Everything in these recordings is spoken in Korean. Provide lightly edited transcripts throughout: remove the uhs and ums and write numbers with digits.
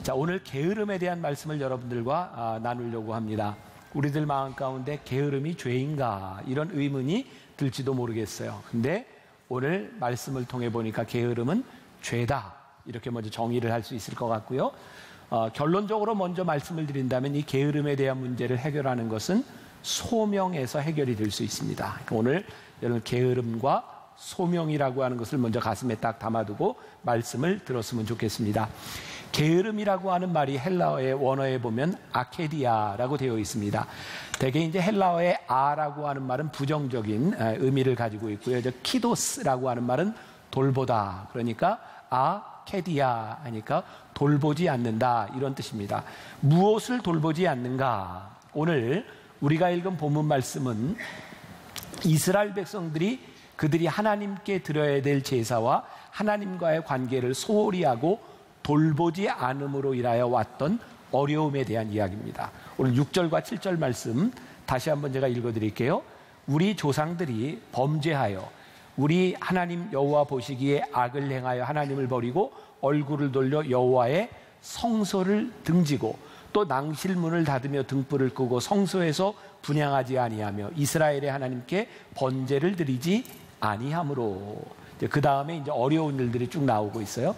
자, 오늘 게으름에 대한 말씀을 여러분들과 나누려고 합니다. 우리들 마음 가운데 게으름이 죄인가 이런 의문이 들지도 모르겠어요. 근데 오늘 말씀을 통해 보니까 게으름은 죄다 이렇게 먼저 정의를 할 수 있을 것 같고요. 결론적으로 먼저 말씀을 드린다면 이 게으름에 대한 문제를 해결하는 것은 소명에서 해결이 될 수 있습니다. 오늘 여러분 게으름과 소명이라고 하는 것을 먼저 가슴에 딱 담아두고 말씀을 들었으면 좋겠습니다. 게으름이라고 하는 말이 헬라어의 원어에 보면 아케디아라고 되어 있습니다. 대개 이제 헬라어의 아라고 하는 말은 부정적인 의미를 가지고 있고요. 키도스라고 하는 말은 돌보다. 그러니까 아케디아 하니까 돌보지 않는다 이런 뜻입니다. 무엇을 돌보지 않는가? 오늘 우리가 읽은 본문 말씀은 이스라엘 백성들이 그들이 하나님께 드려야 될 제사와 하나님과의 관계를 소홀히 하고 돌보지 않음으로 인하여 왔던 어려움에 대한 이야기입니다. 오늘 6절과 7절 말씀 다시 한번 제가 읽어드릴게요. 우리 조상들이 범죄하여 우리 하나님 여호와 보시기에 악을 행하여 하나님을 버리고 얼굴을 돌려 여호와의 성소를 등지고 또 낭실문을 닫으며 등불을 끄고 성소에서 분향하지 아니하며 이스라엘의 하나님께 번제를 드리지 아니하므로. 그 다음에 이제 어려운 일들이 쭉 나오고 있어요.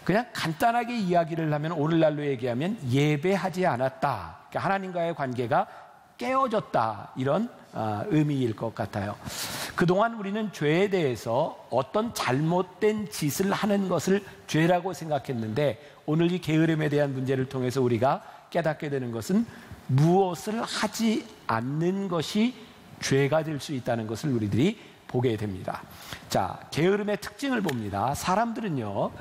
그냥 간단하게 이야기를 하면 오늘날로 얘기하면 예배하지 않았다. 그러니까 하나님과의 관계가 깨어졌다. 이런 의미일 것 같아요. 그동안 우리는 죄에 대해서 어떤 잘못된 짓을 하는 것을 죄라고 생각했는데 오늘 이 게으름에 대한 문제를 통해서 우리가 깨닫게 되는 것은 무엇을 하지 않는 것이 죄가 될 수 있다는 것을 우리들이 보게 됩니다. 자, 게으름의 특징을 봅니다. 사람들은요,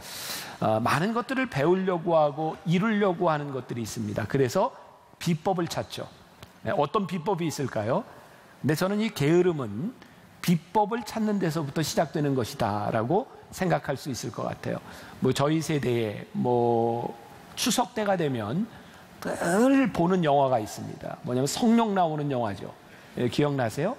많은 것들을 배우려고 하고 이루려고 하는 것들이 있습니다. 그래서 비법을 찾죠. 어떤 비법이 있을까요? 근데 저는 이 게으름은 비법을 찾는 데서부터 시작되는 것이다 라고 생각할 수 있을 것 같아요. 저희 세대에 추석 때가 되면 늘 보는 영화가 있습니다. 뭐냐면 성령 나오는 영화죠. 기억나세요?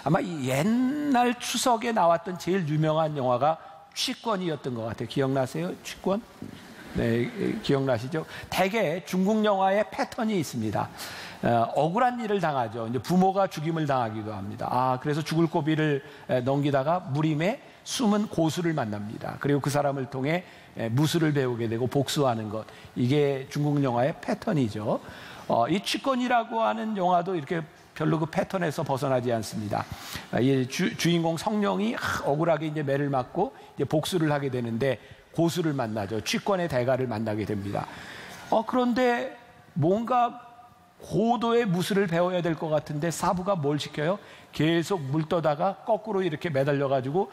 아마 이 옛날 추석에 나왔던 제일 유명한 영화가 취권이었던 것 같아요. 기억나세요? 취권? 네, 기억나시죠? 대개 중국 영화의 패턴이 있습니다. 억울한 일을 당하죠. 이제 부모가 죽임을 당하기도 합니다. 그래서 죽을 고비를 넘기다가 무림에 숨은 고수를 만납니다. 그리고 그 사람을 통해 무술을 배우게 되고 복수하는 것. 이게 중국 영화의 패턴이죠. 이 취권이라고 하는 영화도 이렇게 별로 그 패턴에서 벗어나지 않습니다. 주인공 성령이 억울하게 이제 매를 맞고 이제 복수를 하게 되는데 고수를 만나죠. 취권의 대가를 만나게 됩니다. 그런데 뭔가 고도의 무술을 배워야 될 것 같은데 사부가 뭘 시켜요? 계속 물 떠다가 거꾸로 이렇게 매달려가지고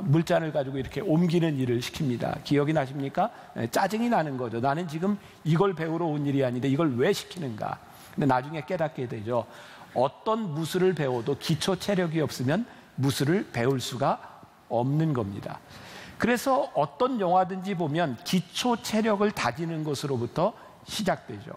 물잔을 가지고 이렇게 옮기는 일을 시킵니다. 기억이 나십니까? 짜증이 나는 거죠. 나는 지금 이걸 배우러 온 일이 아닌데 이걸 왜 시키는가? 근데 나중에 깨닫게 되죠. 어떤 무술을 배워도 기초 체력이 없으면 무술을 배울 수가 없는 겁니다. 그래서 어떤 영화든지 보면 기초 체력을 다지는 것으로부터 시작되죠.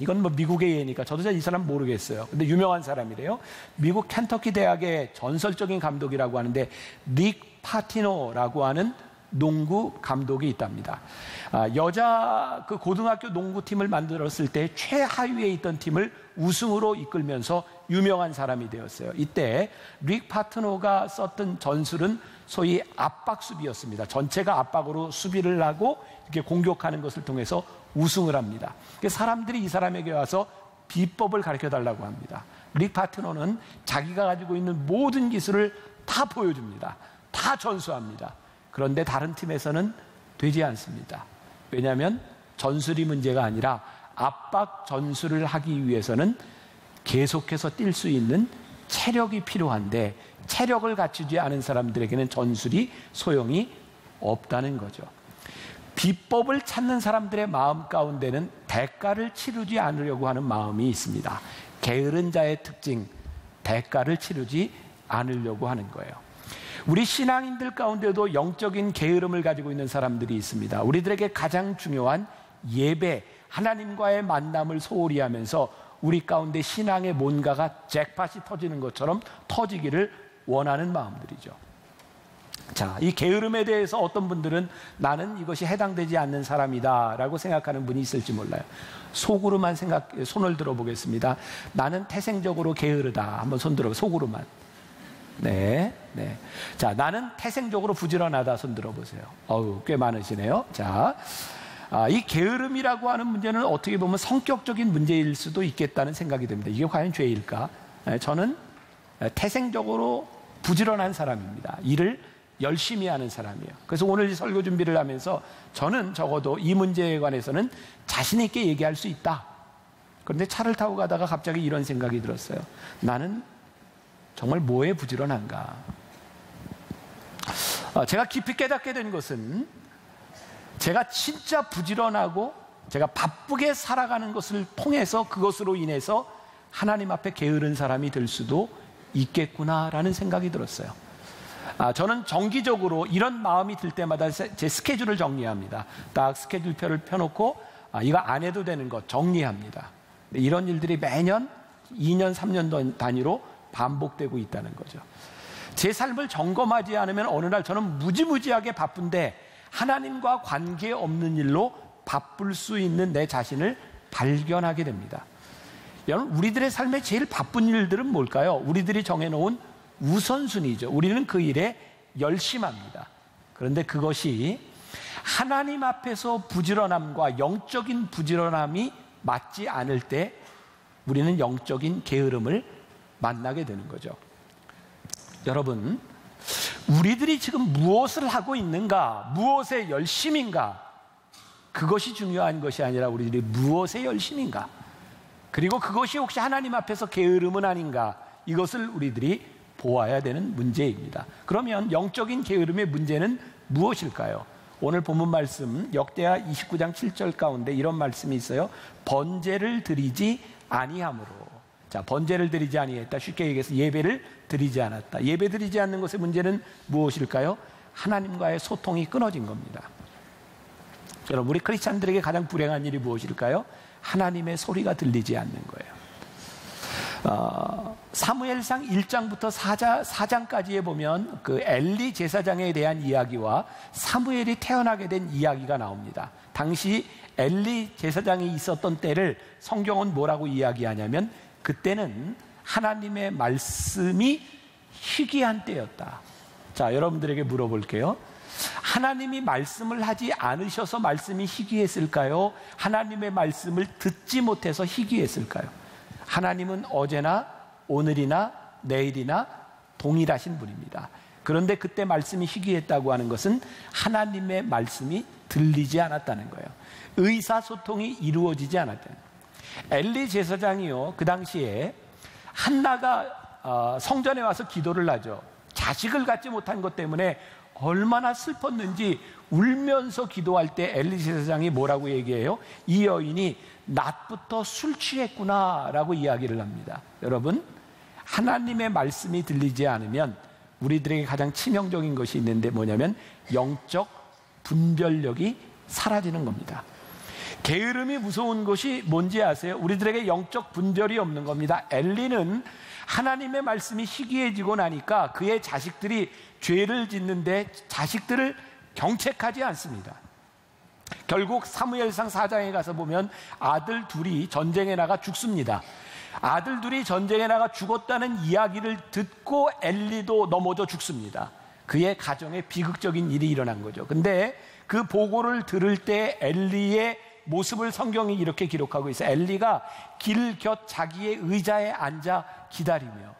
이건 미국의 예니까 저도 잘 이 사람 모르겠어요. 근데 유명한 사람이래요. 미국 켄터키 대학의 전설적인 감독이라고 하는데 닉 파티노라고 하는 농구 감독이 있답니다. 여자 그 고등학교 농구팀을 만들었을 때 최하위에 있던 팀을 우승으로 이끌면서 유명한 사람이 되었어요. 이때 릭 파트노가 썼던 전술은 소위 압박 수비였습니다. 전체가 압박으로 수비를 하고 이렇게 공격하는 것을 통해서 우승을 합니다. 사람들이 이 사람에게 와서 비법을 가르쳐 달라고 합니다. 릭 파트노는 자기가 가지고 있는 모든 기술을 다 보여줍니다. 다 전수합니다. 그런데 다른 팀에서는 되지 않습니다. 왜냐하면 전술이 문제가 아니라 압박 전술을 하기 위해서는 계속해서 뛸 수 있는 체력이 필요한데 체력을 갖추지 않은 사람들에게는 전술이 소용이 없다는 거죠. 비법을 찾는 사람들의 마음 가운데는 대가를 치르지 않으려고 하는 마음이 있습니다. 게으른 자의 특징, 대가를 치르지 않으려고 하는 거예요. 우리 신앙인들 가운데도 영적인 게으름을 가지고 있는 사람들이 있습니다. 우리들에게 가장 중요한 예배, 하나님과의 만남을 소홀히 하면서 우리 가운데 신앙의 뭔가가 잭팟이 터지는 것처럼 터지기를 원하는 마음들이죠. 자, 이 게으름에 대해서 어떤 분들은 나는 이것이 해당되지 않는 사람이다 라고 생각하는 분이 있을지 몰라요. 속으로만 손을 들어보겠습니다. 나는 태생적으로 게으르다. 한번 손 들어보세요. 속으로만. 네. 자, 나는 태생적으로 부지런하다. 손 들어보세요. 꽤 많으시네요. 자, 이 게으름이라고 하는 문제는 어떻게 보면 성격적인 문제일 수도 있겠다는 생각이 듭니다. 이게 과연 죄일까? 저는 태생적으로 부지런한 사람입니다. 일을 열심히 하는 사람이에요. 그래서 오늘 설교 준비를 하면서 저는 적어도 이 문제에 관해서는 자신 있게 얘기할 수 있다. 그런데 차를 타고 가다가 갑자기 이런 생각이 들었어요. 나는 정말 뭐에 부지런한가? 제가 깊이 깨닫게 된 것은 제가 진짜 부지런하고 제가 바쁘게 살아가는 것을 통해서 그것으로 인해서 하나님 앞에 게으른 사람이 될 수도 있겠구나라는 생각이 들었어요. 저는 정기적으로 이런 마음이 들 때마다 제 스케줄을 정리합니다. 딱 스케줄표를 펴놓고 이거 안 해도 되는 것 정리합니다. 이런 일들이 매년 2년, 3년 단위로 반복되고 있다는 거죠. 제 삶을 점검하지 않으면 어느 날 저는 무지무지하게 바쁜데 하나님과 관계없는 일로 바쁠 수 있는 내 자신을 발견하게 됩니다. 여러분, 우리들의 삶에 제일 바쁜 일들은 뭘까요? 우리들이 정해놓은 우선순위죠. 우리는 그 일에 열심합니다. 그런데 그것이 하나님 앞에서 부지런함과 영적인 부지런함이 맞지 않을 때 우리는 영적인 게으름을 만나게 되는 거죠. 여러분, 우리들이 지금 무엇을 하고 있는가, 무엇에 열심인가, 그것이 중요한 것이 아니라 우리들이 무엇에 열심인가, 그리고 그것이 혹시 하나님 앞에서 게으름은 아닌가, 이것을 우리들이 보아야 되는 문제입니다. 그러면 영적인 게으름의 문제는 무엇일까요? 오늘 본문 말씀 역대하 29장 7절 가운데 이런 말씀이 있어요. 번제를 드리지 아니함으로. 자, 번제를 드리지 아니했다. 쉽게 얘기해서 예배를 드리지 않았다. 예배 드리지 않는 것의 문제는 무엇일까요? 하나님과의 소통이 끊어진 겁니다. 여러분, 우리 크리스찬들에게 가장 불행한 일이 무엇일까요? 하나님의 소리가 들리지 않는 거예요. 사무엘상 1장부터 4장까지에 보면 그 엘리 제사장에 대한 이야기와 사무엘이 태어나게 된 이야기가 나옵니다. 당시 엘리 제사장이 있었던 때를 성경은 뭐라고 이야기하냐면 그때는 하나님의 말씀이 희귀한 때였다. 자, 여러분들에게 물어볼게요. 하나님이 말씀을 하지 않으셔서 말씀이 희귀했을까요? 하나님의 말씀을 듣지 못해서 희귀했을까요? 하나님은 어제나 오늘이나 내일이나 동일하신 분입니다. 그런데 그때 말씀이 희귀했다고 하는 것은 하나님의 말씀이 들리지 않았다는 거예요. 의사소통이 이루어지지 않았다는 거예요. 엘리 제사장이요, 그 당시에 한나가 성전에 와서 기도를 하죠. 자식을 갖지 못한 것 때문에 얼마나 슬펐는지 울면서 기도할 때 엘리 제사장이 뭐라고 얘기해요? 이 여인이 낮부터 술 취했구나 라고 이야기를 합니다. 여러분, 하나님의 말씀이 들리지 않으면 우리들에게 가장 치명적인 것이 있는데 뭐냐면 영적 분별력이 사라지는 겁니다. 게으름이 무서운 것이 뭔지 아세요? 우리들에게 영적 분별이 없는 겁니다. 엘리는 하나님의 말씀이 희귀해지고 나니까 그의 자식들이 죄를 짓는데 자식들을 경책하지 않습니다. 결국 사무엘상 4장에 가서 보면 아들 둘이 전쟁에 나가 죽습니다. 아들 둘이 전쟁에 나가 죽었다는 이야기를 듣고 엘리도 넘어져 죽습니다. 그의 가정에 비극적인 일이 일어난 거죠. 근데 그 보고를 들을 때 엘리의 모습을 성경이 이렇게 기록하고 있어요. 엘리가 길 곁 자기의 의자에 앉아 기다리며,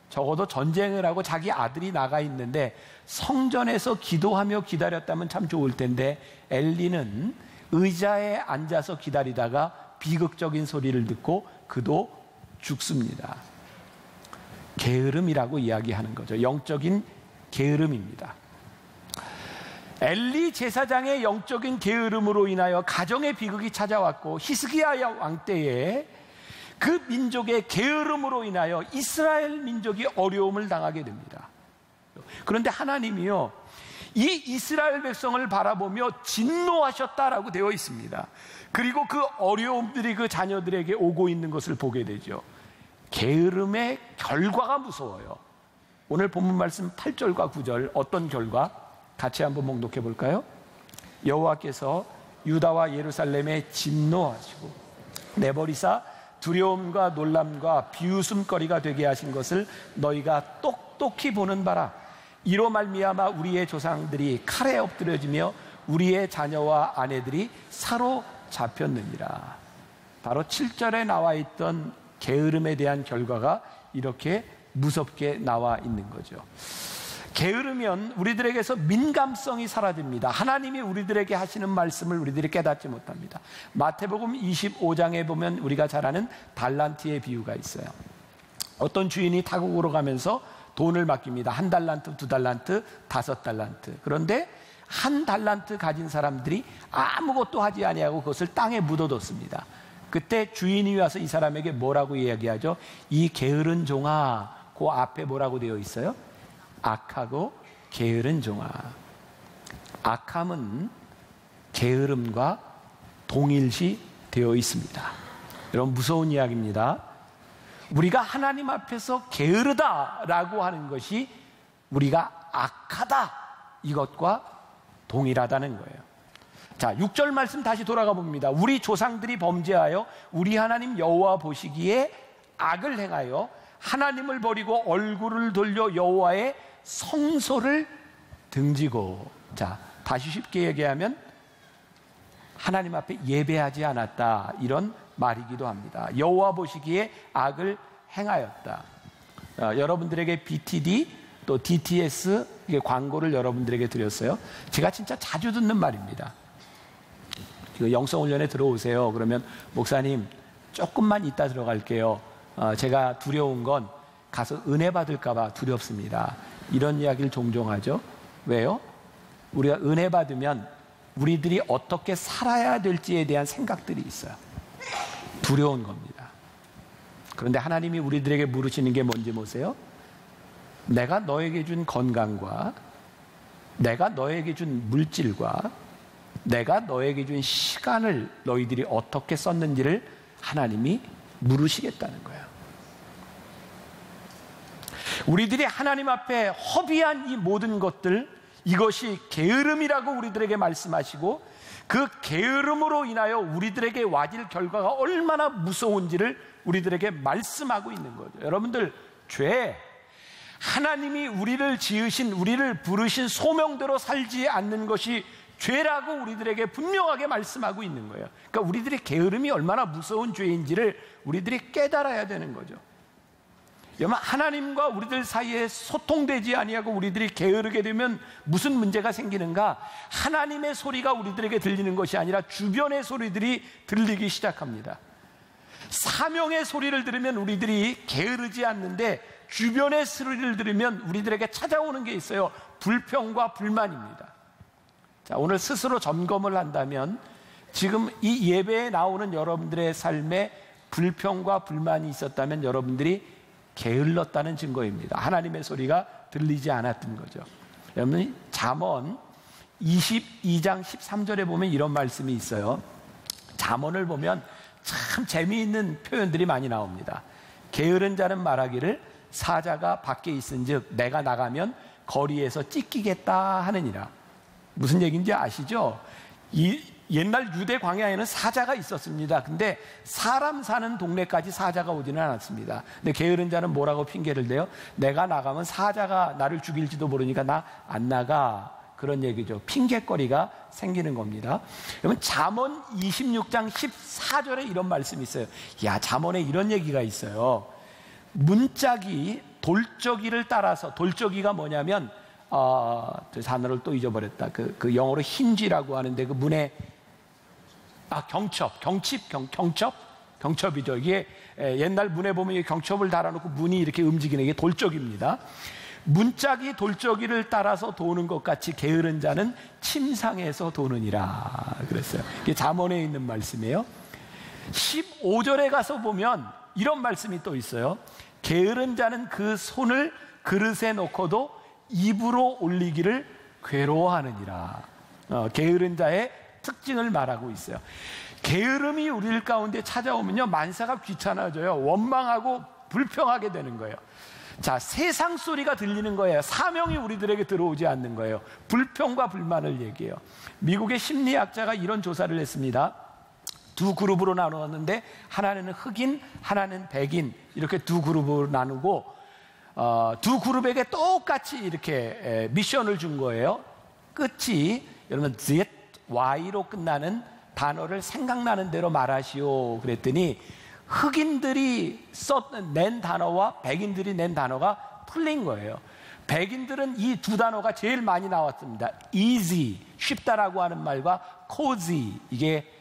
적어도 전쟁을 하고 자기 아들이 나가 있는데 성전에서 기도하며 기다렸다면 참 좋을 텐데 엘리는 의자에 앉아서 기다리다가 비극적인 소리를 듣고 그도 죽습니다. 게으름이라고 이야기하는 거죠. 영적인 게으름입니다. 엘리 제사장의 영적인 게으름으로 인하여 가정의 비극이 찾아왔고 히스기야 왕 때에 그 민족의 게으름으로 인하여 이스라엘 민족이 어려움을 당하게 됩니다. 그런데 하나님이요, 이 이스라엘 백성을 바라보며 진노하셨다라고 되어 있습니다. 그리고 그 어려움들이 그 자녀들에게 오고 있는 것을 보게 되죠. 게으름의 결과가 무서워요. 오늘 본문 말씀 8절과 9절 어떤 결과? 같이 한번 목독해 볼까요? 여호와께서 유다와 예루살렘에 진노하시고 내버리사 두려움과 놀람과 비웃음거리가 되게 하신 것을 너희가 똑똑히 보는 바라. 이로 말미암아 우리의 조상들이 칼에 엎드려지며 우리의 자녀와 아내들이 사로잡혔느니라. 바로 7절에 나와 있던 게으름에 대한 결과가 이렇게 무섭게 나와 있는 거죠. 게으르면 우리들에게서 민감성이 사라집니다. 하나님이 우리들에게 하시는 말씀을 우리들이 깨닫지 못합니다. 마태복음 25장에 보면 우리가 잘 아는 달란트의 비유가 있어요. 어떤 주인이 타국으로 가면서 돈을 맡깁니다. 1달란트, 2달란트, 5달란트. 그런데 1달란트 가진 사람들이 아무것도 하지 아니하고 그것을 땅에 묻어뒀습니다. 그때 주인이 와서 이 사람에게 뭐라고 이야기하죠? 이 게으른 종아. 그 앞에 뭐라고 되어 있어요? 악하고 게으른 종아. 악함은 게으름과 동일시 되어 있습니다. 여러분, 무서운 이야기입니다. 우리가 하나님 앞에서 게으르다라고 하는 것이 우리가 악하다, 이것과 동일하다는 거예요. 자, 6절 말씀 다시 돌아가 봅니다. 우리 조상들이 범죄하여 우리 하나님 여호와 보시기에 악을 행하여 하나님을 버리고 얼굴을 돌려 여호와의 성소를 등지고. 자, 다시 쉽게 얘기하면 하나님 앞에 예배하지 않았다, 이런 말이기도 합니다. 여호와 보시기에 악을 행하였다. 여러분들에게 BTD 또 DTS 광고를 여러분들에게 드렸어요. 제가 진짜 자주 듣는 말입니다. 영성훈련에 들어오세요. 그러면 목사님 조금만 이따 들어갈게요. 제가 두려운 건 가서 은혜 받을까 봐 두렵습니다. 이런 이야기를 종종 하죠. 왜요? 우리가 은혜 받으면 우리들이 어떻게 살아야 될지에 대한 생각들이 있어요. 두려운 겁니다. 그런데 하나님이 우리들에게 물으시는 게 뭔지 보세요. 내가 너에게 준 건강과 내가 너에게 준 물질과 내가 너에게 준 시간을 너희들이 어떻게 썼는지를 하나님이 물으시겠다는 거예요. 우리들이 하나님 앞에 허비한 이 모든 것들, 이것이 게으름이라고 우리들에게 말씀하시고 그 게으름으로 인하여 우리들에게 와질 결과가 얼마나 무서운지를 우리들에게 말씀하고 있는 거죠. 여러분들, 죄, 하나님이 우리를 지으신, 우리를 부르신 소명대로 살지 않는 것이 죄라고 우리들에게 분명하게 말씀하고 있는 거예요. 그러니까 우리들의 게으름이 얼마나 무서운 죄인지를 우리들이 깨달아야 되는 거죠. 여러분, 하나님과 우리들 사이에 소통되지 아니하고 우리들이 게으르게 되면 무슨 문제가 생기는가? 하나님의 소리가 우리들에게 들리는 것이 아니라 주변의 소리들이 들리기 시작합니다. 사명의 소리를 들으면 우리들이 게으르지 않는데 주변의 소리를 들으면 우리들에게 찾아오는 게 있어요. 불평과 불만입니다. 자, 오늘 스스로 점검을 한다면 지금 이 예배에 나오는 여러분들의 삶에 불평과 불만이 있었다면 여러분들이 게을렀다는 증거입니다. 하나님의 소리가 들리지 않았던 거죠. 여러분, 잠언 22장 13절에 보면 이런 말씀이 있어요. 잠언을 보면 참 재미있는 표현들이 많이 나옵니다. 게으른 자는 말하기를 사자가 밖에 있은즉 내가 나가면 거리에서 찢기겠다 하느니라. 무슨 얘기인지 아시죠? 이 옛날 유대 광야에는 사자가 있었습니다. 근데 사람 사는 동네까지 사자가 오지는 않았습니다. 근데 게으른 자는 뭐라고 핑계를 대요? 내가 나가면 사자가 나를 죽일지도 모르니까 나 안 나가. 그런 얘기죠. 핑계거리가 생기는 겁니다. 여러분, 잠언 26장 14절에 이런 말씀이 있어요. 야, 잠언에 이런 얘기가 있어요. 문짝이 돌적이를 따라서, 돌적이가 뭐냐면 저 단어를 또 잊어버렸다. 그 영어로 힌지라고 하는데 그 문에 경첩이죠. 이게 옛날 문에 보면 이 경첩을 달아놓고 문이 이렇게 움직이는 게 돌적입니다. 문짝이 돌적이를 따라서 도는 것 같이 게으른 자는 침상에서 도느니라 그랬어요. 이게 잠언에 있는 말씀이에요. 15절에 가서 보면 이런 말씀이 또 있어요. 게으른 자는 그 손을 그릇에 놓고도 입으로 올리기를 괴로워하느니라. 게으른 자의 특징을 말하고 있어요. 게으름이 우리 가운데 찾아오면요, 만사가 귀찮아져요. 원망하고 불평하게 되는 거예요. 자, 세상 소리가 들리는 거예요. 사명이 우리들에게 들어오지 않는 거예요. 불평과 불만을 얘기해요. 미국의 심리학자가 이런 조사를 했습니다. 두 그룹으로 나누었는데 하나는 흑인, 하나는 백인 이렇게 두 그룹으로 나누고 두 그룹에게 똑같이 이렇게 미션을 준 거예요. 끝이 여러분 Z, Y로 끝나는 단어를 생각나는 대로 말하시오 그랬더니 흑인들이 낸 단어와 백인들이 낸 단어가 틀린 거예요. 백인들은 이 두 단어가 제일 많이 나왔습니다. easy, 쉽다라고 하는 말과 cozy, 이게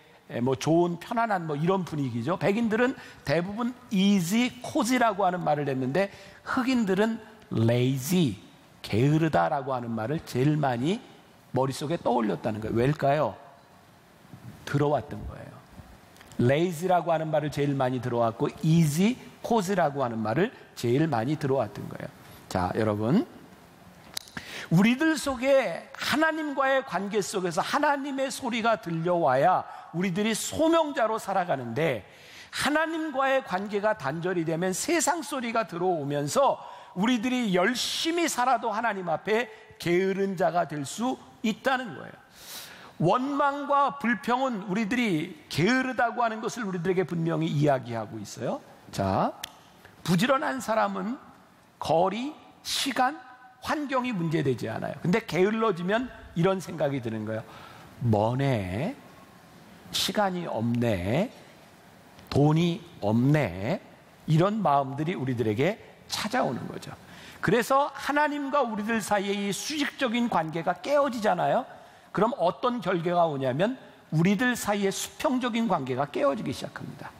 뭐 좋은, 편안한 뭐 이런 분위기죠. 백인들은 대부분 easy, cozy라고 하는 말을 냈는데 흑인들은 lazy, 게으르다라고 하는 말을 제일 많이 머릿속에 떠올렸다는 거예요. 왜일까요? 들어왔던 거예요. lazy라고 하는 말을 제일 많이 들어왔고 easy, cozy라고 하는 말을 제일 많이 들어왔던 거예요. 자, 여러분, 우리들 속에 하나님과의 관계 속에서 하나님의 소리가 들려와야 우리들이 소명자로 살아가는데 하나님과의 관계가 단절이 되면 세상 소리가 들어오면서 우리들이 열심히 살아도 하나님 앞에 게으른 자가 될 수 있다는 거예요. 원망과 불평은 우리들이 게으르다고 하는 것을 우리들에게 분명히 이야기하고 있어요. 자, 부지런한 사람은 거리, 시간, 환경이 문제되지 않아요. 근데 게을러지면 이런 생각이 드는 거예요. 머네, 시간이 없네, 돈이 없네, 이런 마음들이 우리들에게 찾아오는 거죠. 그래서 하나님과 우리들 사이의 이 수직적인 관계가 깨어지잖아요. 그럼 어떤 결과가 오냐면 우리들 사이의 수평적인 관계가 깨어지기 시작합니다.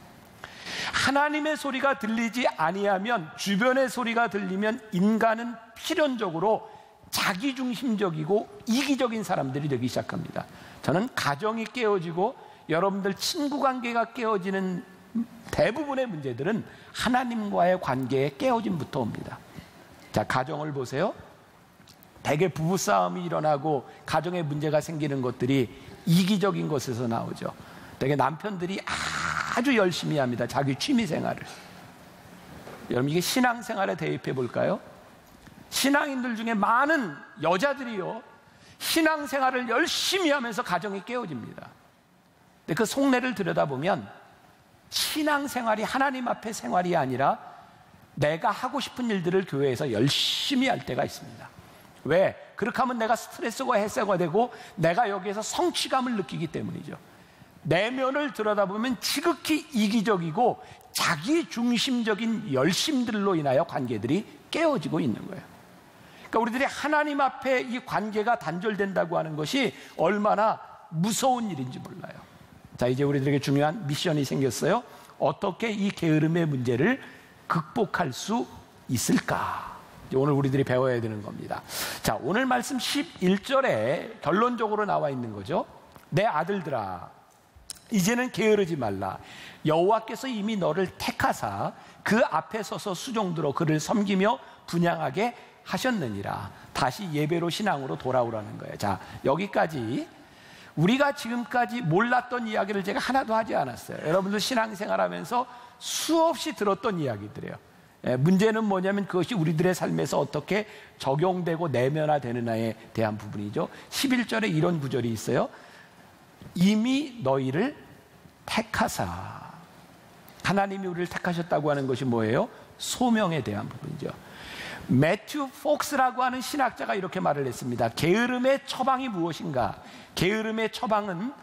하나님의 소리가 들리지 아니하면, 주변의 소리가 들리면 인간은 필연적으로 자기중심적이고 이기적인 사람들이 되기 시작합니다. 저는 가정이 깨어지고 여러분들 친구 관계가 깨어지는 대부분의 문제들은 하나님과의 관계의 깨어짐부터 옵니다. 자, 가정을 보세요. 대개 부부싸움이 일어나고 가정에 문제가 생기는 것들이 이기적인 것에서 나오죠. 대개 남편들이 아주 열심히 합니다. 자기 취미생활을. 여러분, 이게 신앙생활에 대입해 볼까요? 신앙인들 중에 많은 여자들이요, 신앙생활을 열심히 하면서 가정이 깨어집니다. 근데 그 속내를 들여다보면 신앙생활이 하나님 앞의 생활이 아니라 내가 하고 싶은 일들을 교회에서 열심히 할 때가 있습니다. 왜? 그렇게 하면 내가 스트레스가 해소가 되고 내가 여기에서 성취감을 느끼기 때문이죠. 내면을 들여다보면 지극히 이기적이고 자기중심적인 열심들로 인하여 관계들이 깨어지고 있는 거예요. 그러니까 우리들이 하나님 앞에 이 관계가 단절된다고 하는 것이 얼마나 무서운 일인지 몰라요. 자, 이제 우리들에게 중요한 미션이 생겼어요. 어떻게 이 게으름의 문제를 극복할 수 있을까? 오늘 우리들이 배워야 되는 겁니다. 자, 오늘 말씀 11절에 결론적으로 나와 있는 거죠. 내 아들들아, 이제는 게으르지 말라. 여호와께서 이미 너를 택하사 그 앞에 서서 수종들어 그를 섬기며 분향하게 하셨느니라. 다시 예배로 신앙으로 돌아오라는 거예요. 자, 여기까지 우리가 지금까지 몰랐던 이야기를 제가 하나도 하지 않았어요. 여러분들 신앙생활하면서 수없이 들었던 이야기들이에요. 문제는 뭐냐면 그것이 우리들의 삶에서 어떻게 적용되고 내면화되느냐에 대한 부분이죠. 11절에 이런 구절이 있어요. 이미 너희를 택하사. 하나님이 우리를 택하셨다고 하는 것이 뭐예요? 소명에 대한 부분이죠. 매튜 폭스라고 하는 신학자가 이렇게 말을 했습니다. 게으름의 처방이 무엇인가? 게으름의 처방은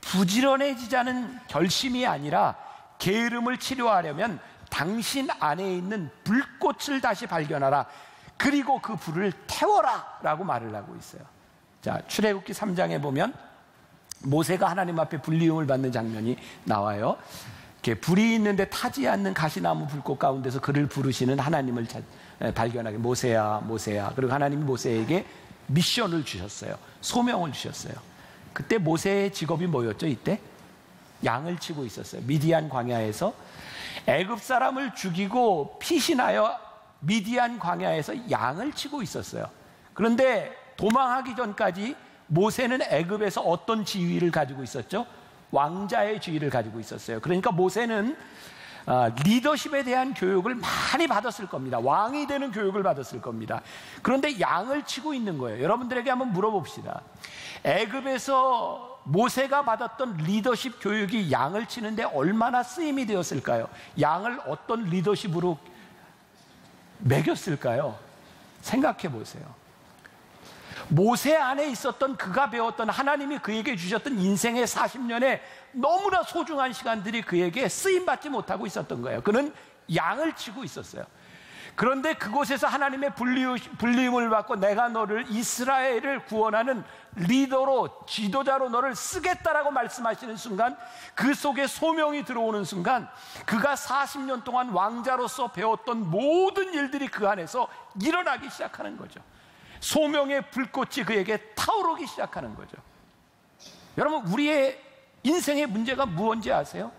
부지런해지자는 결심이 아니라 게으름을 치료하려면 당신 안에 있는 불꽃을 다시 발견하라. 그리고 그 불을 태워라 라고 말을 하고 있어요. 자, 출애굽기 3장에 보면 모세가 하나님 앞에 불리움을 받는 장면이 나와요. 이렇게 불이 있는데 타지 않는 가시나무 불꽃 가운데서 그를 부르시는 하나님을 발견하게, 모세야 모세야. 그리고 하나님이 모세에게 미션을 주셨어요. 소명을 주셨어요. 그때 모세의 직업이 뭐였죠? 이때 양을 치고 있었어요. 미디안 광야에서 애굽 사람을 죽이고 피신하여 미디안 광야에서 양을 치고 있었어요. 그런데 도망하기 전까지 모세는 애굽에서 어떤 지위를 가지고 있었죠? 왕자의 지위를 가지고 있었어요. 그러니까 모세는 리더십에 대한 교육을 많이 받았을 겁니다. 왕이 되는 교육을 받았을 겁니다. 그런데 양을 치고 있는 거예요. 여러분들에게 한번 물어봅시다. 애굽에서 모세가 받았던 리더십 교육이 양을 치는데 얼마나 쓰임이 되었을까요? 양을 어떤 리더십으로 먹였을까요? 생각해 보세요. 모세 안에 있었던 그가 배웠던 하나님이 그에게 주셨던 인생의 40년의 너무나 소중한 시간들이 그에게 쓰임받지 못하고 있었던 거예요. 그는 양을 치고 있었어요. 그런데 그곳에서 하나님의 불리움을 받고 내가 너를 이스라엘을 구원하는 리더로, 지도자로 너를 쓰겠다라고 말씀하시는 순간, 그 속에 소명이 들어오는 순간 그가 40년 동안 왕자로서 배웠던 모든 일들이 그 안에서 일어나기 시작하는 거죠. 소명의 불꽃이 그에게 타오르기 시작하는 거죠. 여러분, 우리의 인생의 문제가 무엇인지 아세요?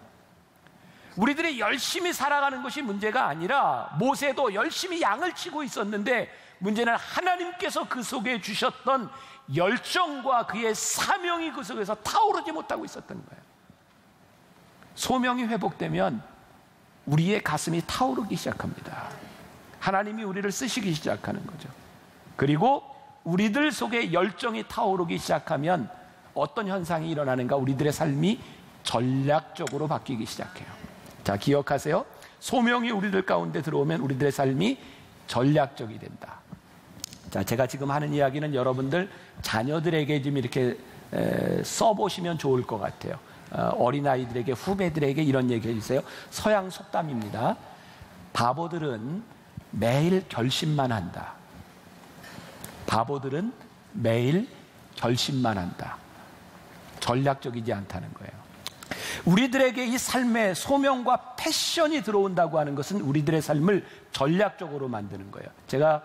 우리들이 열심히 살아가는 것이 문제가 아니라, 모세도 열심히 양을 치고 있었는데 문제는 하나님께서 그 속에 주셨던 열정과 그의 사명이 그 속에서 타오르지 못하고 있었던 거예요. 소명이 회복되면 우리의 가슴이 타오르기 시작합니다. 하나님이 우리를 쓰시기 시작하는 거죠. 그리고 우리들 속에 열정이 타오르기 시작하면 어떤 현상이 일어나는가? 우리들의 삶이 전략적으로 바뀌기 시작해요. 자, 기억하세요. 소명이 우리들 가운데 들어오면 우리들의 삶이 전략적이 된다. 자, 제가 지금 하는 이야기는 여러분들 자녀들에게 좀 이렇게 써보시면 좋을 것 같아요. 어린아이들에게, 후배들에게 이런 얘기 해주세요. 서양 속담입니다. 바보들은 매일 결심만 한다. 바보들은 매일 결심만 한다. 전략적이지 않다는 거예요. 우리들에게 이 삶의 소명과 패션이 들어온다고 하는 것은 우리들의 삶을 전략적으로 만드는 거예요. 제가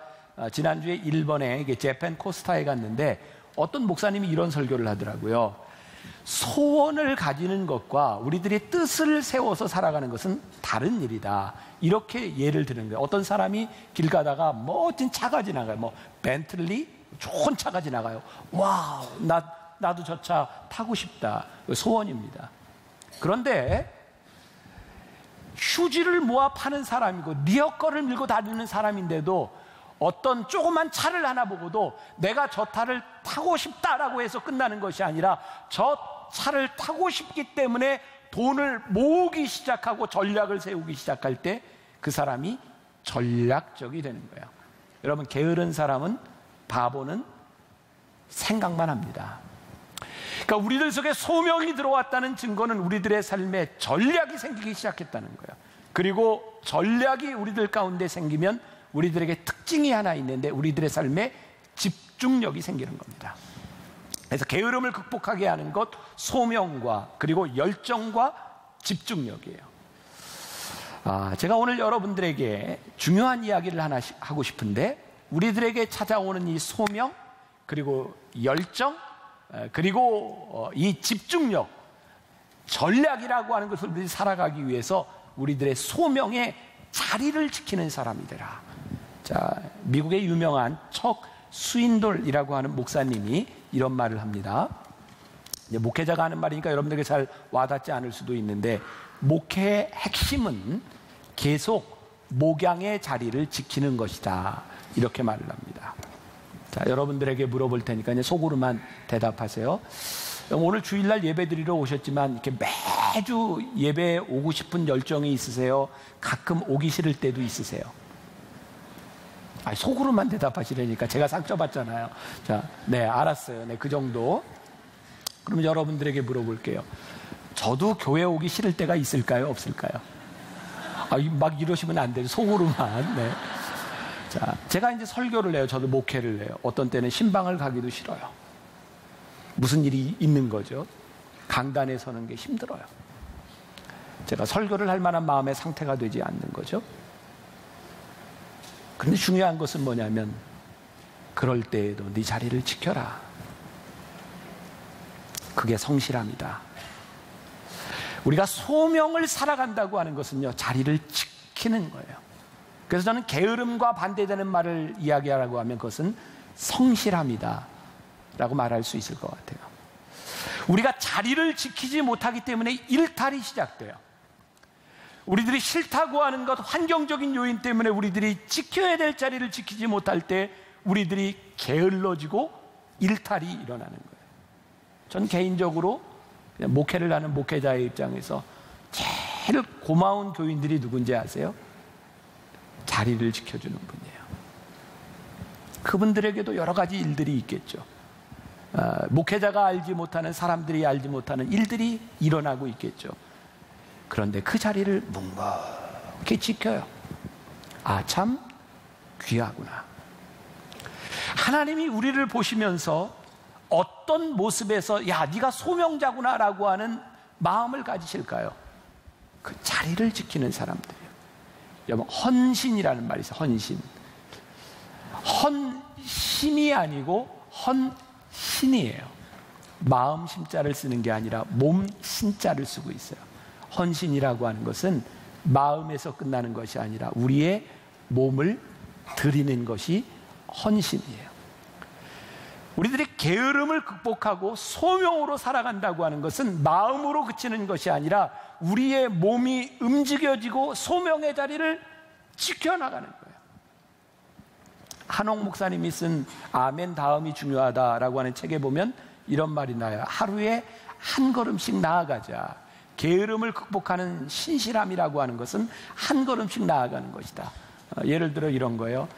지난주에 일본에 재팬 코스타에 갔는데 어떤 목사님이 이런 설교를 하더라고요. 소원을 가지는 것과 우리들이 뜻을 세워서 살아가는 것은 다른 일이다. 이렇게 예를 드는 거예요. 어떤 사람이 길 가다가 멋진 차가 지나가요. 뭐 벤틀리 좋은 차가 지나가요. 와, 나도 저 차 타고 싶다. 소원입니다. 그런데 휴지를 모아 파는 사람이고 리어커를 밀고 다니는 사람인데도 어떤 조그만 차를 하나 보고도 내가 저 차를 타고 싶다라고 해서 끝나는 것이 아니라 저 차를 타고 싶기 때문에 돈을 모으기 시작하고 전략을 세우기 시작할 때 그 사람이 전략적이 되는 거예요. 여러분, 게으른 사람은, 바보는 생각만 합니다. 그러니까 우리들 속에 소명이 들어왔다는 증거는 우리들의 삶에 전략이 생기기 시작했다는 거예요. 그리고 전략이 우리들 가운데 생기면 우리들에게 특징이 하나 있는데 우리들의 삶에 집중력이 생기는 겁니다. 그래서 게으름을 극복하게 하는 것, 소명과 그리고 열정과 집중력이에요. 제가 오늘 여러분들에게 중요한 이야기를 하나 하고 싶은데, 우리들에게 찾아오는 이 소명, 그리고 열정, 그리고 이 집중력, 전략이라고 하는 것을 우리들이 살아가기 위해서 우리들의 소명의 자리를 지키는 사람이 되라. 자, 미국의 유명한 척 스윈돌이라고 하는 목사님이 이런 말을 합니다. 이제 목회자가 하는 말이니까 여러분들에게 잘 와닿지 않을 수도 있는데, 목회의 핵심은 계속 목양의 자리를 지키는 것이다. 이렇게 말을 합니다. 자, 여러분들에게 물어볼 테니까 이제 속으로만 대답하세요. 오늘 주일날 예배 드리러 오셨지만 이렇게 매주 예배에 오고 싶은 열정이 있으세요? 가끔 오기 싫을 때도 있으세요? 속으로만 대답하시려니까 제가 상처받잖아요. 자, 네, 알았어요. 네, 그 정도. 그럼 여러분들에게 물어볼게요. 저도 교회 오기 싫을 때가 있을까요? 없을까요? 막 이러시면 안 돼요. 속으로만. 네. 자, 제가 이제 설교를 해요. 저도 목회를 해요. 어떤 때는 신방을 가기도 싫어요. 무슨 일이 있는 거죠. 강단에 서는 게 힘들어요. 제가 설교를 할 만한 마음의 상태가 되지 않는 거죠. 그런데 중요한 것은 뭐냐면, 그럴 때에도 네 자리를 지켜라. 그게 성실함이다. 우리가 소명을 살아간다고 하는 것은요, 자리를 지키는 거예요. 그래서 저는 게으름과 반대되는 말을 이야기하라고 하면 그것은 성실함이다 라고 말할 수 있을 것 같아요. 우리가 자리를 지키지 못하기 때문에 일탈이 시작돼요. 우리들이 싫다고 하는 것, 환경적인 요인 때문에 우리들이 지켜야 될 자리를 지키지 못할 때 우리들이 게을러지고 일탈이 일어나는 거예요. 전 개인적으로 그냥 목회를 하는 목회자의 입장에서 제일 고마운 교인들이 누군지 아세요? 자리를 지켜주는 분이에요. 그분들에게도 여러 가지 일들이 있겠죠. 목회자가 알지 못하는, 사람들이 알지 못하는 일들이 일어나고 있겠죠. 그런데 그 자리를 묵묵히 지켜요. 아, 참 귀하구나. 하나님이 우리를 보시면서 어떤 모습에서 야, 네가 소명자구나 라고 하는 마음을 가지실까요? 그 자리를 지키는 사람들이에요. 여러분, 헌신이라는 말이 있어요. 헌신. 헌심이 아니고 헌신이에요. 마음 심자를 쓰는 게 아니라 몸 신자를 쓰고 있어요. 헌신이라고 하는 것은 마음에서 끝나는 것이 아니라 우리의 몸을 드리는 것이 헌신이에요. 우리들이 게으름을 극복하고 소명으로 살아간다고 하는 것은 마음으로 그치는 것이 아니라 우리의 몸이 움직여지고 소명의 자리를 지켜나가는 거예요. 한옥 목사님이 쓴 아멘 다음이 중요하다라고 하는 책에 보면 이런 말이 나요. 하루에 한 걸음씩 나아가자. 게으름을 극복하는 신실함이라고 하는 것은 한 걸음씩 나아가는 것이다. 예를 들어 이런 거예요.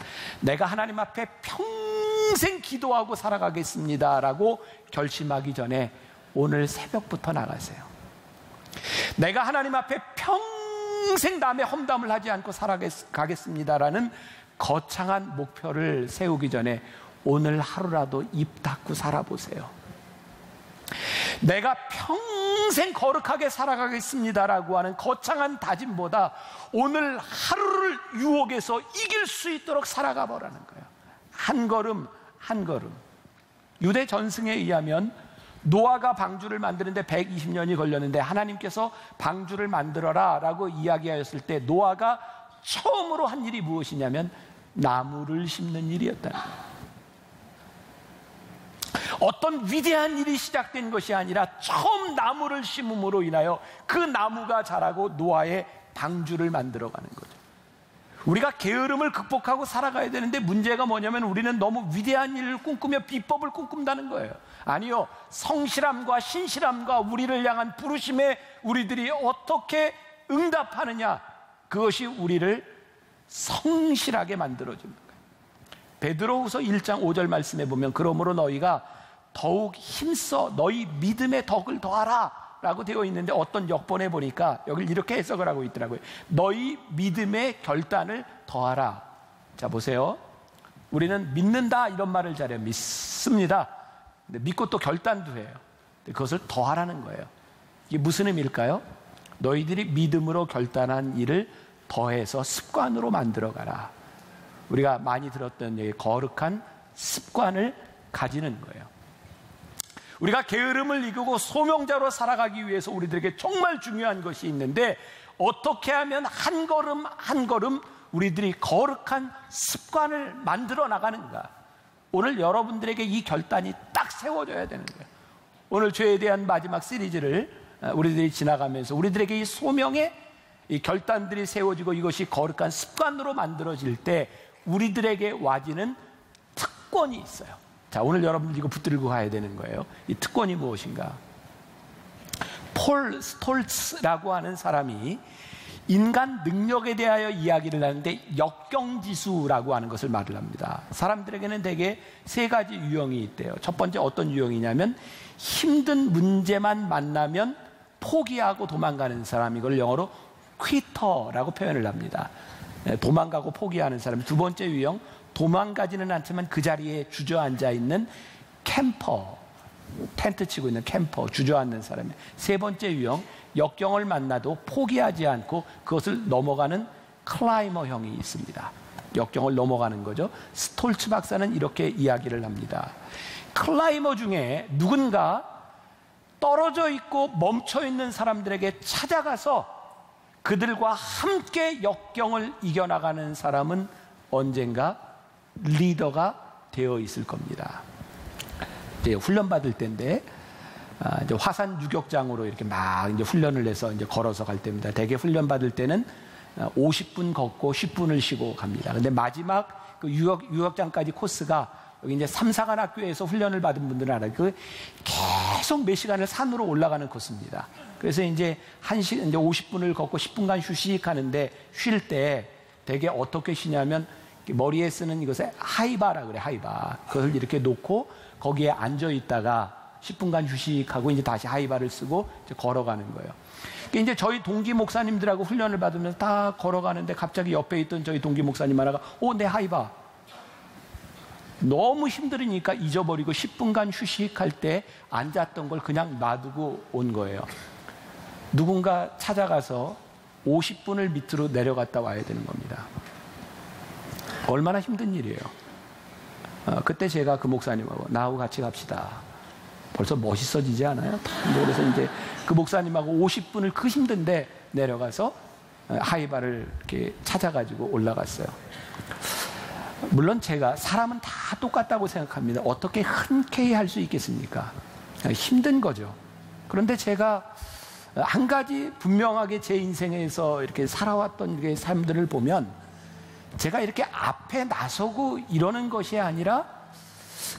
내가 하나님 앞에 평생 기도하고 살아가겠습니다 라고 결심하기 전에 오늘 새벽부터 나가세요. 내가 하나님 앞에 평생 남의 험담을 하지 않고 살아가겠습니다라는 거창한 목표를 세우기 전에 오늘 하루라도 입 닫고 살아보세요. 내가 평생 거룩하게 살아가겠습니다라고 하는 거창한 다짐보다 오늘 하루를 유혹에서 이길 수 있도록 살아가 보라는 거예요. 한 걸음 한 걸음. 유대 전승에 의하면 노아가 방주를 만드는데 120년이 걸렸는데 하나님께서 방주를 만들어라 라고 이야기하였을 때 노아가 처음으로 한 일이 무엇이냐면 나무를 심는 일이었다는 거예요. 어떤 위대한 일이 시작된 것이 아니라 처음 나무를 심음으로 인하여 그 나무가 자라고 노아의 방주를 만들어가는 거죠. 우리가 게으름을 극복하고 살아가야 되는데 문제가 뭐냐면 우리는 너무 위대한 일을 꿈꾸며 비법을 꿈꾼다는 거예요. 아니요, 성실함과 신실함과 우리를 향한 부르심에 우리들이 어떻게 응답하느냐, 그것이 우리를 성실하게 만들어주는 거예요. 베드로후서 1장 5절 말씀에 보면 그러므로 너희가 더욱 힘써 너희 믿음의 덕을 더하라 라고 되어 있는데 어떤 역본에 보니까 여기를 이렇게 해석을 하고 있더라고요. 너희 믿음의 결단을 더하라. 자, 보세요. 우리는 믿는다 이런 말을 잘해요. 믿습니다. 근데 믿고 또 결단도 해요. 근데 그것을 더하라는 거예요. 이게 무슨 의미일까요? 너희들이 믿음으로 결단한 일을 더해서 습관으로 만들어가라. 우리가 많이 들었던 얘기, 거룩한 습관을 가지는 거예요. 우리가 게으름을 이기고 소명자로 살아가기 위해서 우리들에게 정말 중요한 것이 있는데 어떻게 하면 한 걸음 한 걸음 우리들이 거룩한 습관을 만들어 나가는가. 오늘 여러분들에게 이 결단이 딱 세워져야 되는 거예요. 오늘 죄에 대한 마지막 시리즈를 우리들이 지나가면서 우리들에게 이 소명의 이 결단들이 세워지고 이것이 거룩한 습관으로 만들어질 때 우리들에게 와지는 특권이 있어요. 자, 오늘 여러분들 이거 붙들고 가야 되는 거예요. 이 특권이 무엇인가? 폴 스톨츠라고 하는 사람이 인간 능력에 대하여 이야기를 하는데 역경지수라고 하는 것을 말을 합니다. 사람들에게는 대개 세 가지 유형이 있대요. 첫 번째 어떤 유형이냐면 힘든 문제만 만나면 포기하고 도망가는 사람, 이걸 영어로 퀴터라고 표현을 합니다. 도망가고 포기하는 사람. 두 번째 유형, 도망가지는 않지만 그 자리에 주저앉아 있는 캠퍼, 텐트 치고 있는 캠퍼, 주저앉는 사람이에요. 세 번째 유형, 역경을 만나도 포기하지 않고 그것을 넘어가는 클라이머형이 있습니다. 역경을 넘어가는 거죠. 스톨츠 박사는 이렇게 이야기를 합니다. 클라이머 중에 누군가 떨어져 있고 멈춰 있는 사람들에게 찾아가서 그들과 함께 역경을 이겨나가는 사람은 언젠가 리더가 되어 있을 겁니다. 이제 훈련받을 때인데 이제 화산 유격장으로 이렇게 막 이제 훈련을 해서 이제 걸어서 갈 때입니다. 대개 훈련 받을 때는 50분 걷고 10분을 쉬고 갑니다. 근데 마지막 그 유격장까지 코스가 여기 이제 삼사관학교에서 훈련을 받은 분들은 알아요. 그 계속 몇 시간을 산으로 올라가는 코스입니다. 그래서 이제 이제 50분을 걷고 10분간 휴식하는데 쉴 때 되게 어떻게 쉬냐면 머리에 쓰는 이것에 하이바라 그래, 하이바. 그걸 이렇게 놓고 거기에 앉아 있다가 10분간 휴식하고 이제 다시 하이바를 쓰고 이제 걸어가는 거예요. 이제 저희 동기 목사님들하고 훈련을 받으면서 다 걸어가는데 갑자기 옆에 있던 저희 동기 목사님 하나가 내 하이바. 너무 힘들으니까 잊어버리고 10분간 휴식할 때 앉았던 걸 그냥 놔두고 온 거예요. 누군가 찾아가서 50분을 밑으로 내려갔다 와야 되는 겁니다. 얼마나 힘든 일이에요. 그때 제가 그 목사님하고 나하고 같이 갑시다. 벌써 멋있어지지 않아요? 그래서 이제 그 목사님하고 50분을 그 힘든데 내려가서 하이바를 이렇게 찾아가지고 올라갔어요. 물론 제가 사람은 다 똑같다고 생각합니다. 어떻게 흔쾌히 할 수 있겠습니까? 힘든 거죠. 그런데 제가 한 가지 분명하게 제 인생에서 이렇게 살아왔던 삶들을 보면 제가 이렇게 앞에 나서고 이러는 것이 아니라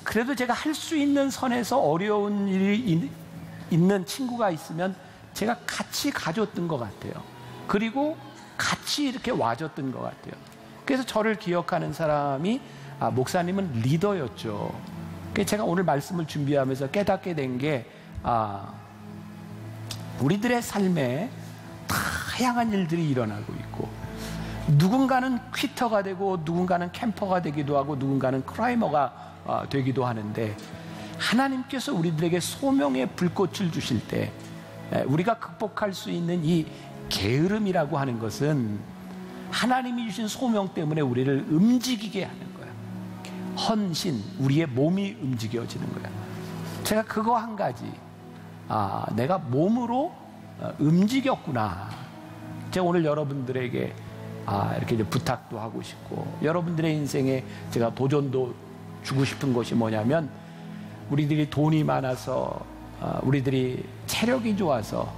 그래도 제가 할 수 있는 선에서 어려운 일이 있는 친구가 있으면 제가 같이 가줬던 것 같아요. 그리고 같이 이렇게 와줬던 것 같아요. 그래서 저를 기억하는 사람이 목사님은 리더였죠. 그래서 제가 오늘 말씀을 준비하면서 깨닫게 된 게 우리들의 삶에 다양한 일들이 일어나고 있고 누군가는 퀴터가 되고 누군가는 캠퍼가 되기도 하고 누군가는 크라이머가 되기도 하는데 하나님께서 우리들에게 소명의 불꽃을 주실 때 우리가 극복할 수 있는 이 게으름이라고 하는 것은 하나님이 주신 소명 때문에 우리를 움직이게 하는 거예요. 헌신, 우리의 몸이 움직여지는 거예요. 제가 그거 한 가지 내가 몸으로 움직였구나. 제가 오늘 여러분들에게 이렇게 이제 부탁도 하고 싶고 여러분들의 인생에 제가 도전도 주고 싶은 것이 뭐냐면 우리들이 돈이 많아서 우리들이 체력이 좋아서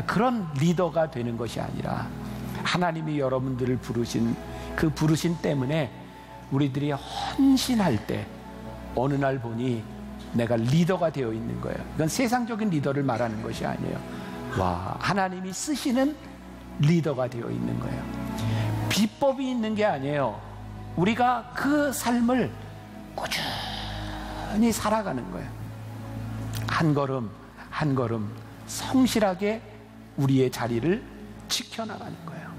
그런 리더가 되는 것이 아니라 하나님이 여러분들을 부르신 그 부르심 때문에 우리들이 헌신할 때 어느 날 보니 내가 리더가 되어 있는 거예요. 이건 세상적인 리더를 말하는 것이 아니에요. 하나님이 쓰시는 리더가 되어 있는 거예요. 비법이 있는 게 아니에요. 우리가 그 삶을 꾸준히 살아가는 거예요. 한 걸음 한 걸음 성실하게 우리의 자리를 지켜나가는 거예요.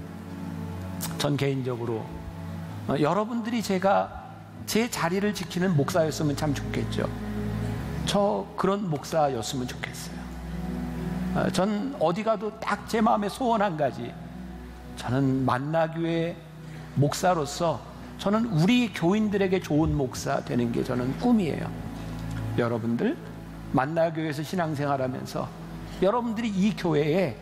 전 개인적으로 여러분들이 제가 제 자리를 지키는 목사였으면 참 좋겠죠. 저 그런 목사였으면 좋겠어요. 전 어디 가도 딱 제 마음에 소원 한 가지. 저는 만나교회 목사로서 저는 우리 교인들에게 좋은 목사 되는 게 저는 꿈이에요. 여러분들 만나교회에서 신앙생활하면서 여러분들이 이 교회에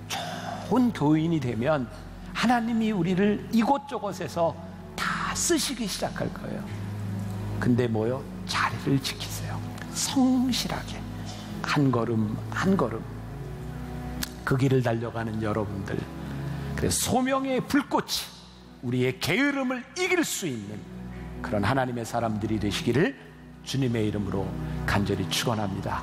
좋은 교인이 되면 하나님이 우리를 이곳저곳에서 다 쓰시기 시작할 거예요. 근데 뭐요? 자리를 지키세요. 성실하게 한 걸음 한 걸음 그 길을 달려가는 여러분들, 그래서 소명의 불꽃이 우리의 게으름을 이길 수 있는 그런 하나님의 사람들이 되시기를 주님의 이름으로 간절히 축원합니다.